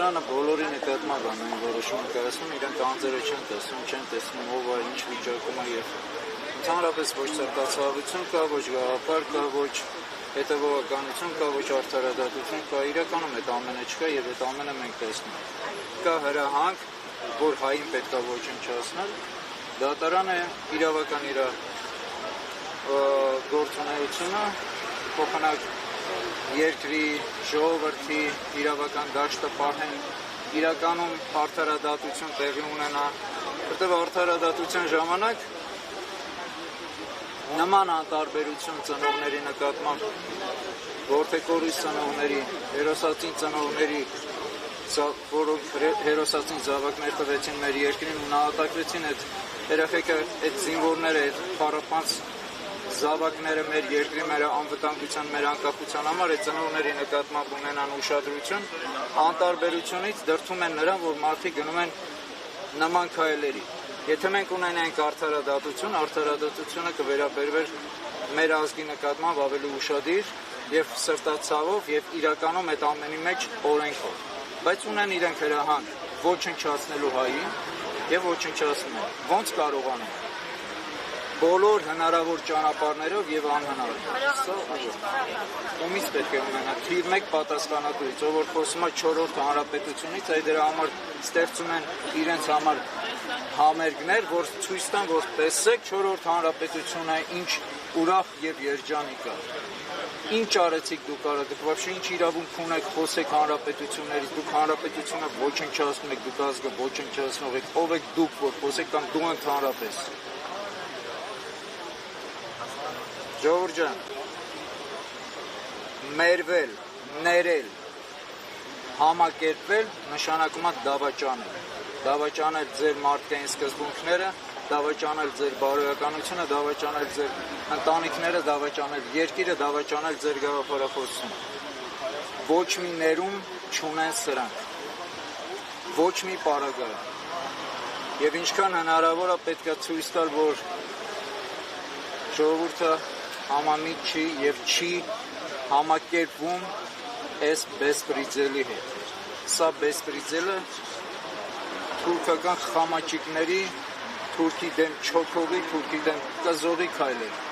Դատարանը բոլորի նկատմամբ ամեն որոշում կայացնում, իրենք անձերը չեն տեսնում ով է, ինչ վիճակում է եւ ընդհանրապես ոչ ցանկացողություն կա, ոչ գաղափար կա, ոչ հետևողականություն կա, ոչ արդարադատություն կա, իրականում այդ ամենը չկա եւ այդ ամենը մենք տեսնում ենք։ Կա հրահանգ, որ հային պետք է ոչնչացնել, դատարանը իրավական իր գործունեությունը փոխանակ երկրի ժողովրդի իրավական դաշտը պահեն, իրականում արդարադատություն տեղի ունենա, որտեղ արդարադատության ժամանակ նման անտարբերություն ծնողների նկատմամբ, որդեկորույս ծնողների, հերոսացին ծնողների, որոնք հերոսացին զավակներ տվեցին մեր երկրին ու նահատակվեցին այդ երեխեքը, այդ զինվորները, այդ փառապանց զավակները մեր երկրի, մեր անվտանգության, մեր անկախության համար այդ ծնողների նկատմամբ ունենան ուշադրություն, անտարբերությունից դրդում են նրան, որ մարդիկ գնում են նման քայլերի։ Եթե մենք ունենանք արդարադատություն, արդարադատությունը կվերաբերվեր մեր ազգի նկատմամբ ավելի ուշադիր եւ սրտացավով եւ իրականում այդ ամենի մեջ օրենքով։ Բայց ունեն իրենք հրահանգ ոչնչացնելու հային եւ ոչնչացնում են։ Ոնց կարողանում։ Բոլոր հնարավոր ճանապարհներով եւ անհնարով։ Ումից պետք է ունենա թիվ 1 պատասխանատուից, ով որ խոսում է 4-րդ հանրապետությունից, այ դրա համար ստեղծում են իրենց համար համերգներ, որ ցույց տան, որ տեսեք 4-րդ հանրապետությունը ինչ ուրախ եւ երջանիկ է։ Ինչ արեցիք դուք արը, դուք вообще ինչ իրավունք ունեք խոսեք հանրապետություններից, դուք հանրապետությունը ոչնչացնում եք, դուք ազգը ոչնչացնող եք, ով եք դուք, որ խոսեք կամ դու ընդհանրապես։ Ժողովուրդ ջան, մերվել, ներել, համակերպվել նշանակում է դավաճանել։ Դավաճանել ձեր մարդկային սկզբունքները, դավաճանել ձեր բարոյականությունը, դավաճանել ձեր ընտանիքները, դավաճանել երկիրը, դավաճանել ձեր գաղափարախոսությունը։ Ոչ մի ներում չունեն սրանք, ոչ մի պարագայ։ Եվ ինչքան հնարավոր է պետք է ցույց տալ, որ ժողովուրդը համամիտ չի եւ չի համակերպվում այս բեսպրիձելի հետ։ Սա բեսպրիձելը թուրքական խամաչիկների, թուրքի դեմ չոքողի, թուրքի դեմ կզողի քայլեր։